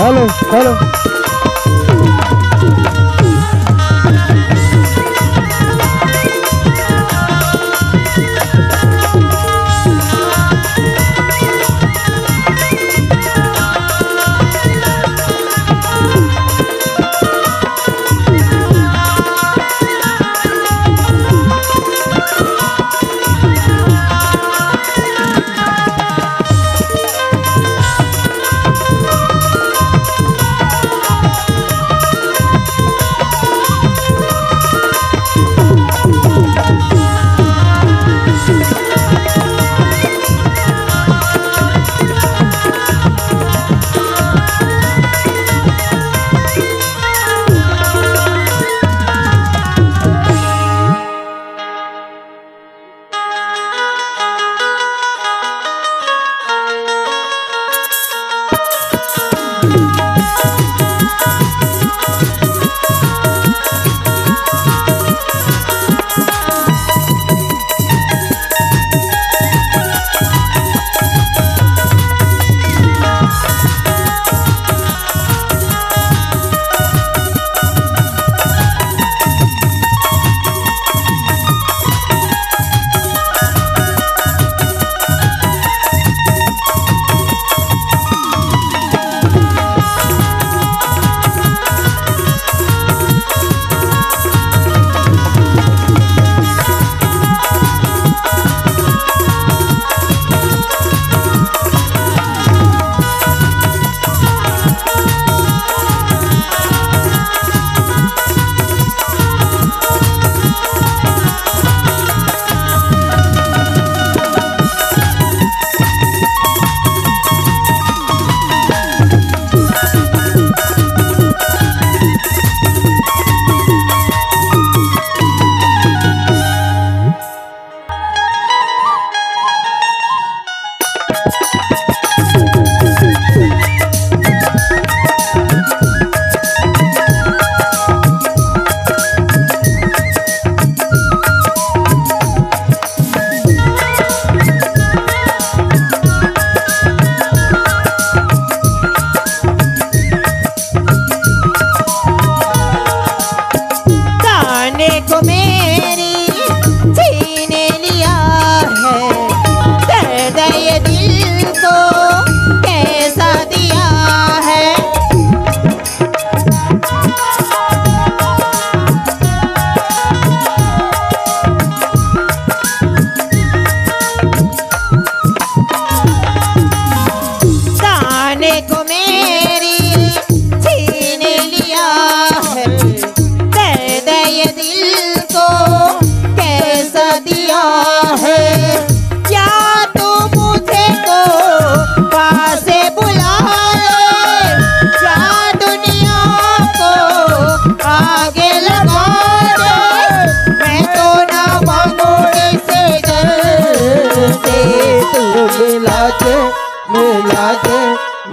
Hello hello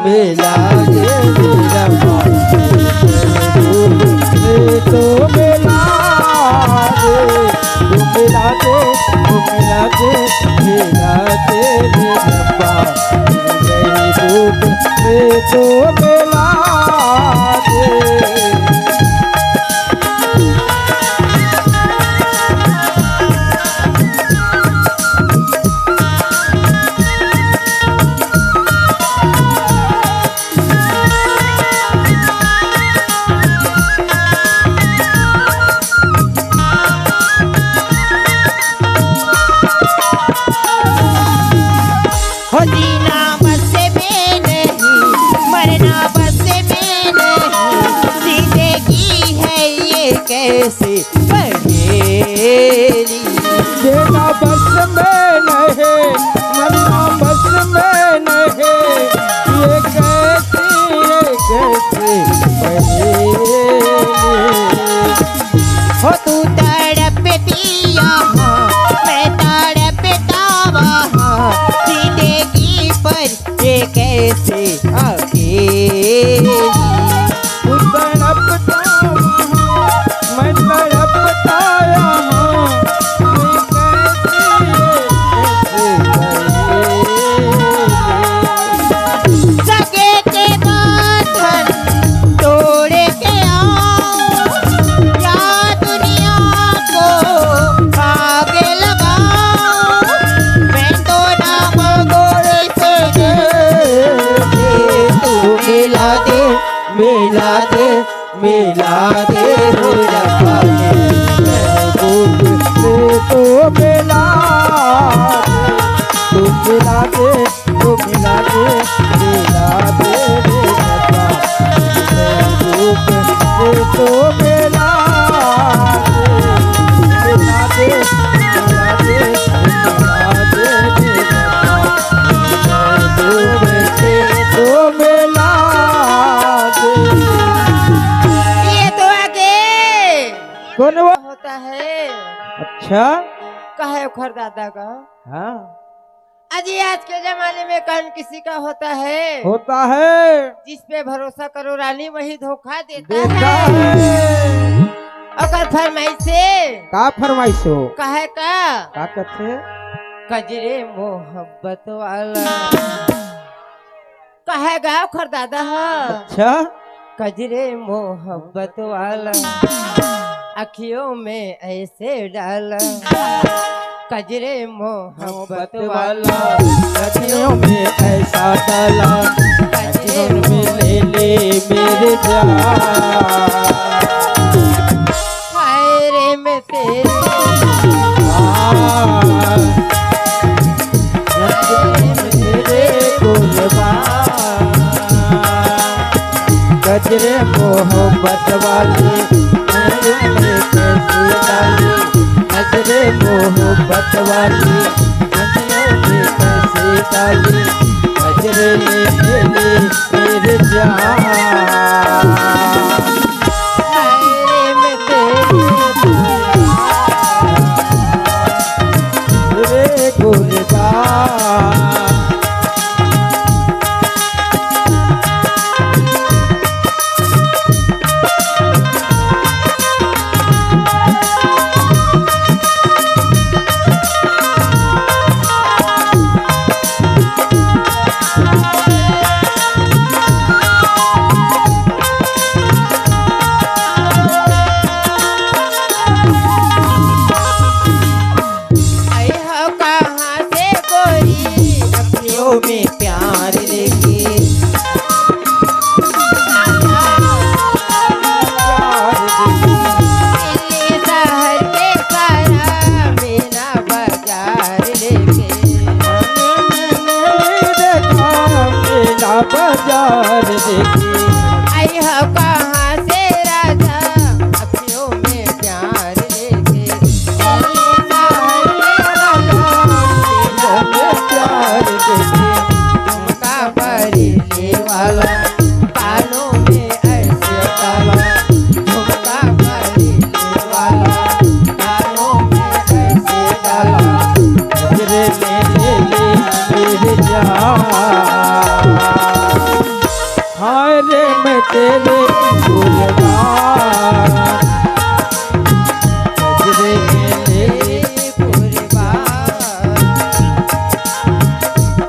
मिला दे मेरा तो मिला दे मिला दे मिला दे मेरा रूप में तो मिला दे। जीना बस में नहीं, मरना बस में नहीं, जिंदगी है ये कैसे पहेली। जीना बस में नहीं, मरना बस में नहीं, ये कैसे पहेली। हो तू तड़पती यहाँ, मैं तड़पता वहाँ, जिंदगी पर ये कैसे अकेली। तू तड़पता वहाँ, मैं तड़पता यहाँ, ये कैसे सगे के बंधन दे हो रब्बा महबूब से तो मिला तू मिला दे मिला दे रे रब्बा महबूब से तो मिला दे मिला दे रे रब्बा महबूब से तो मिला दे। ये तो आगे कौन वो? होता है अच्छा कहे उखर दादा का। हाँ अजी आज के जमाने में कौन किसी का होता है, होता है जिस पे भरोसा करो रानी वही धोखा देता देता है। है। अगर फरमाइश से का फरमाइश हो? कहे का का कथे? कजरे मोहब्बत वाला कहेगा उखर दादा है। अच्छा कजरे मोहब्बत वाला अखियों में ऐसे डाला कजरे मोहब्बत वाला नदियों में ऐसा डाला कजरे नदियों में ले मेरे जान हाय रे मैं तेरे तेरे कुर्बान गजरे मोहब्बत वाली नदियों में कैसे डाली नजरे मोहब्बत वाली नदियों में कैसे डाली नजरे ले मेरे जान हाय रे मैं तेरे गुलजार आई हो कहाँ से गोरी अपनियों में प्यार लेके दिल्ली शहर के सारा मीना बाजार लेके मेरा बाजार देखी आई हो कहाँ से राजा अपनियों में प्यार लेके दिल्ली शहर के सारा में प्यार देखी झुमका बरेली वाला कानों में ऐसे डाला झुमका बरेली वाला कानों में ऐसे डाला नजरे ले मेरे जान हाय रे मैं तेरे गुलजार नजरे ले तेरे कुर्बान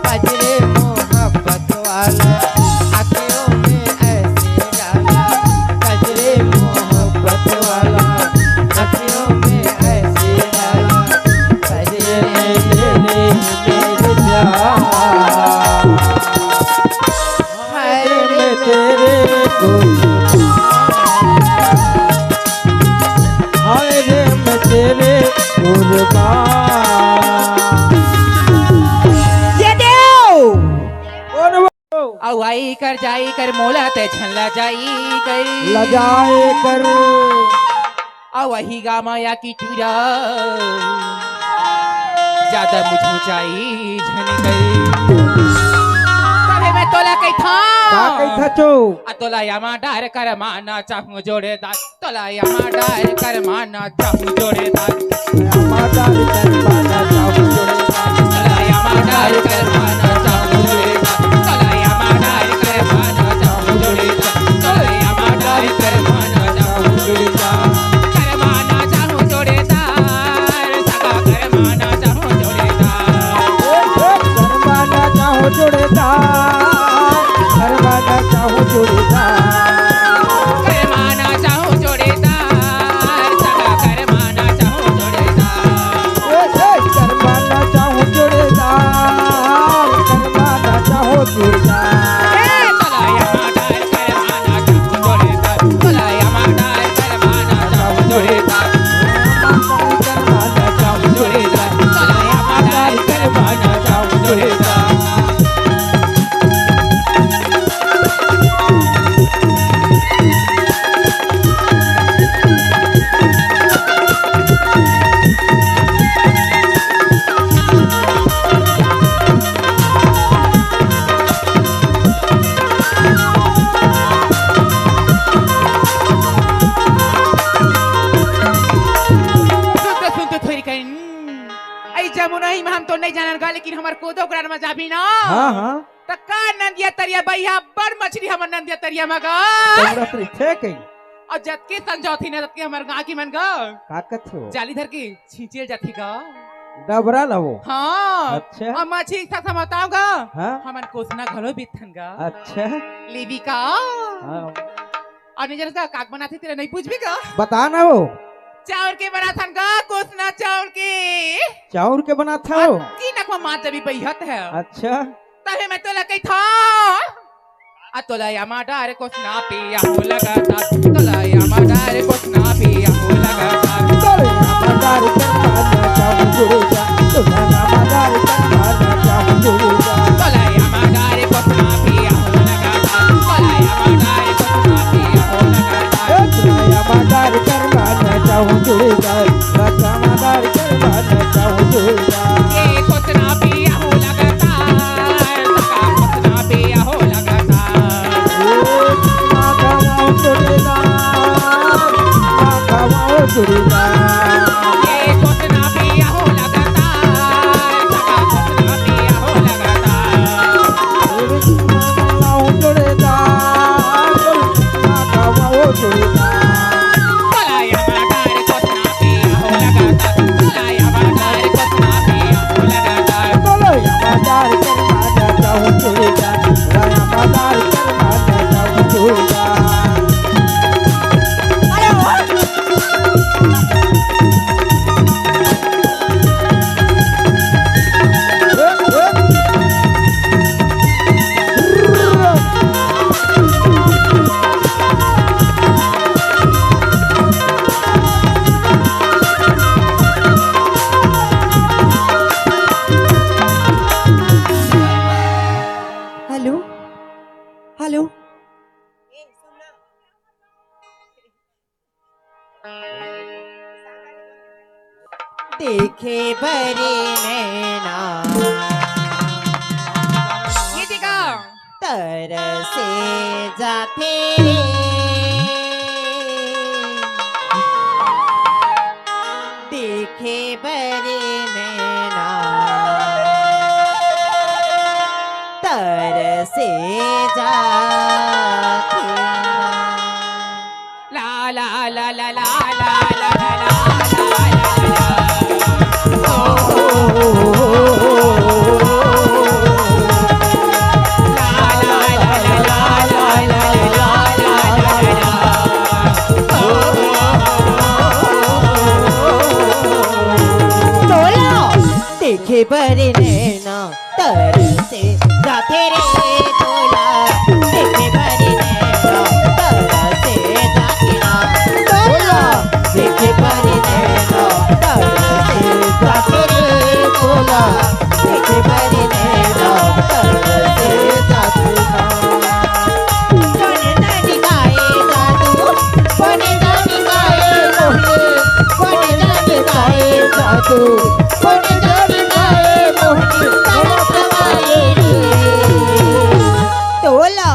कजरे मोहब्बत वाला आँखों में ऐसे डाला कजरे मोहब्बत वाला आँखों में ऐसे डाला कजरे मेरे जान हाय मैं रे तेरे कुर्बान हाय रे मैं तेरे कुर्बान ये देव कौन वो? अवाई कर जाई कर मोला ते छल्ला जाई कर लजाए कर वही गा माया की चूरा ज्यादा मुझ ऊंचाई झन गई तबे मैं तोला कही था का कही छो तोला यामा डार कर माना चाहूं जोड़ेदार तोला यामा डार कर माना चाहूं जोड़ेदार माता करवाना चाहूं जोड़ेदार तोला यामा डार कर माना चाहूं जोड़ेदार तोला यामा डार कर माना चाहूं जोड़ेदार तोला यामा डार कर माना चाहूं जोड़ेदार कर माना चाहूं जोड़ेदार सगा कर माना चाहूं जोड़ेदार करवाना चाहूं जोड़ेदार करवाना चाहूं जोड़ेदार कर माना चाहूं जोड़ेदार सगा कर माना चाहूं जोड़ेदार जमुना ही में हम तो नहीं जानल गा लेकिन हमर कोदो ग्राम में जाबी ना हाँ हाँ त का नंदिया तरिया भैया बड़ मछली हमर नंदिया तरिया में गा तोरा तरी थे कहीं और जतके संजौथी ने ततके हमर गा की मन गा काकत हो जाली धर के छींचेल जाती गा डबरा लवो हाँ अच्छा और मछली सा समताओ गा हाँ हमन कोसना घरो बिथन गा अच्छा लेवी का हाँ और निजर का काक बनाते तेरा नहीं पूछ भी का बता ना वो चाउर के बना थन गा कोसना चाउर के चाउर के बना था वो की नखवा मां जबी बैहत है अच्छा तबे मैं तो लगे था आ तोला यामा डारे कोसना पिया हो लगाता तोला यामा डारे कोसना पिया हो लगाता तोरे आमादार करवाना चाहूं जुड़ेगा तोरे आमादार करवाना चाहूं जुड़ेगा तोला यामा डारे कोसना पिया हो लगाता तोला यामा डारे कोसना पिया हो लगाता तोरे आमादार करवाना चाहूं जुड़ेगा तोरे आमादार करवाना चाहूं जुड़ेगा ए कोसना पिया हो लगाता सका कोसना पिया हो लगाता माधवा जुड़ेगा माधवा जुड़ेगा ए कोसना पिया हो लगाता सका कोसना पिया हो लगाता माधवा जुड़ेगा माधवा जुड़ेगा तोला यामा डारे कोसना पिया हो लगाता तोला यामा डारे कोसना पिया हो लगाता बोलो आमादार करवाना चाहूं जुड़ेगा तोरे आमादार करवाना चाहूं जुड़ेगा हेलो हेलो देखे बरे नैना ये देखा तरसे जाते देखे बरे नैना तरसे जाते ला ला ला ला ला ला ला ला देखे बरे नैना तरसे जाते रे तोला देखे बरे नैना तरसे जाते ना तोला देखे बरे नैना तरसे जाते रे तोला देखे बरे नैना तरसे जाते ना कोने जानी गाए जादू कोने जानी गाए मोहे कोने जानी गाए जादू कोने जानी गाए मोहे तरफ आए रे तोला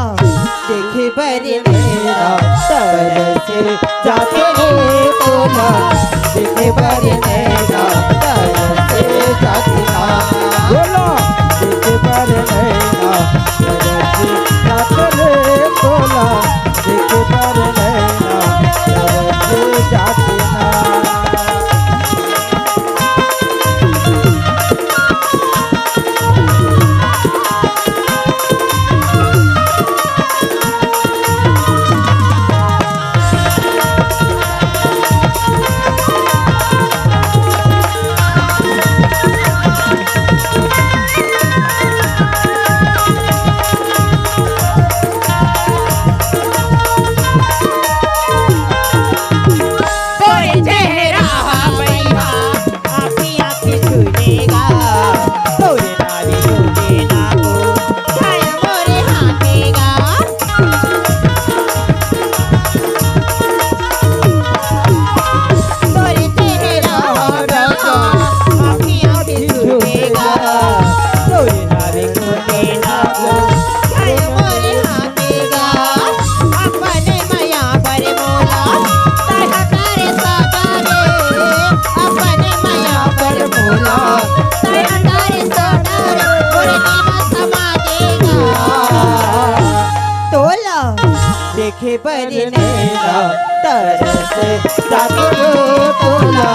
देखे बरे नैना तरसे जाते रे तोला देखे बरे नैना तरसे जाते ना बोलो देखे बरे नैना तरसे जाते रे तोला देखे बरे नैना तरसे जाते ना बरी नैना तरस जाते तोला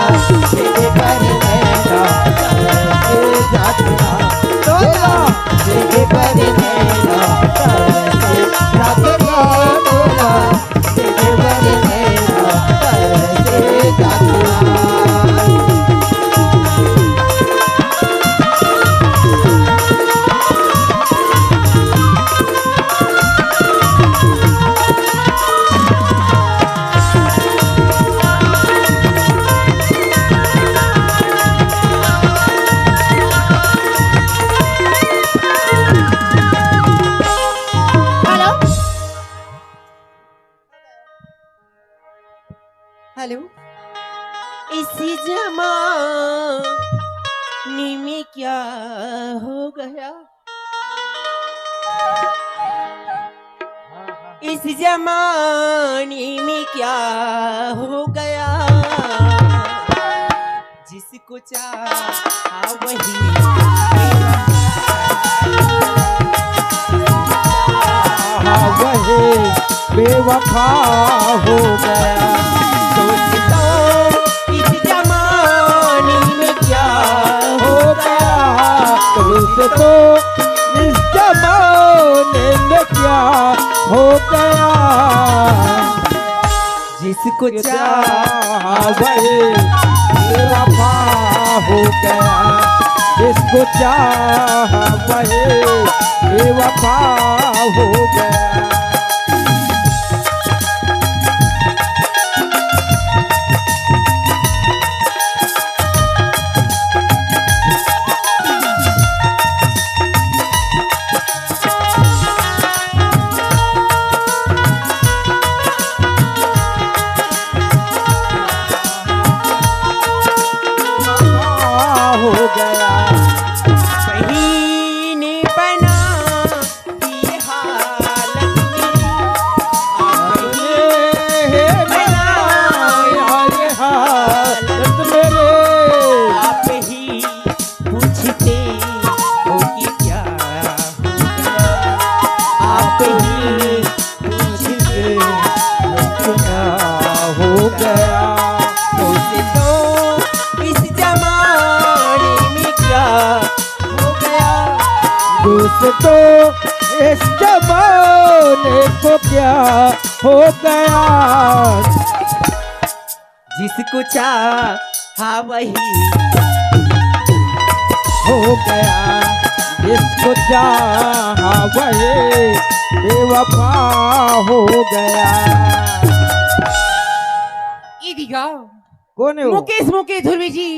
देखे बरी नैना तरस जाते तोला देखे बरी नैना तरस जाते तोला देखे बरी नैना तरस जाते हेलो इसी जमाने में क्या हो गया इस जमाने में क्या हो गया जिसको चाहा वही वही बेवफा हो गया इस जमाने में क्या हो गया तो इस जमाने में क्या हो गया जिसको चाहा वही बेवफा हो गया जिसको चाहा वही बेवफा हो गया हो गया सही ने बना ये हालत ये हालत मेरे आप ही पूछते हो कि क्या हो गया आप ही पूछते हो कि क्या हो गया मुझे तो इस जमाने में क्या हो गया दोस्तों इस जमाने को क्या हो गया जिसको चाहा वही हो गया जिसको चाहा वही बेवफा हो गया इदिगा कौन है वो? मुकेश ध्रुवी जी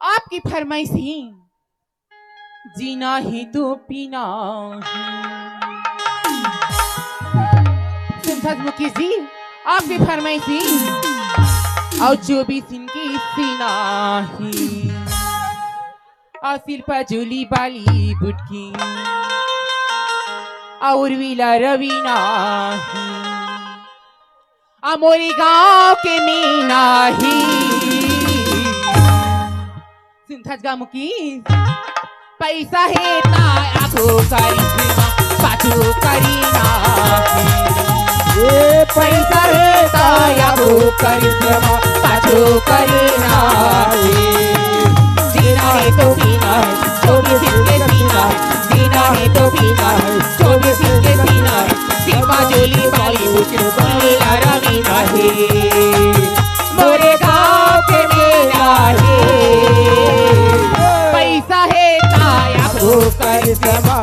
आपकी फरमाइश ही जीना ही तो पीना सिंथाज मुकेश जी आपकी फरमाइश ही और 24 इनकी सीना ही और सिर पर जूली बाली बुटकी और विला रवीना ही मोरी गांव के मीना ही सिंथाज गा मुकेश पैसा है ताया को करिश्मा पाछू करीना ये पैसा है ताया को करिश्मा पाछू करीना जीना है तो पीना है 24 के सीना है जीना है तो पीना है 24 के सीना है सिपा जोली वाली बुली रवीना है मोरे गाँव के मेरा है पैसा है ताया को करिश्मा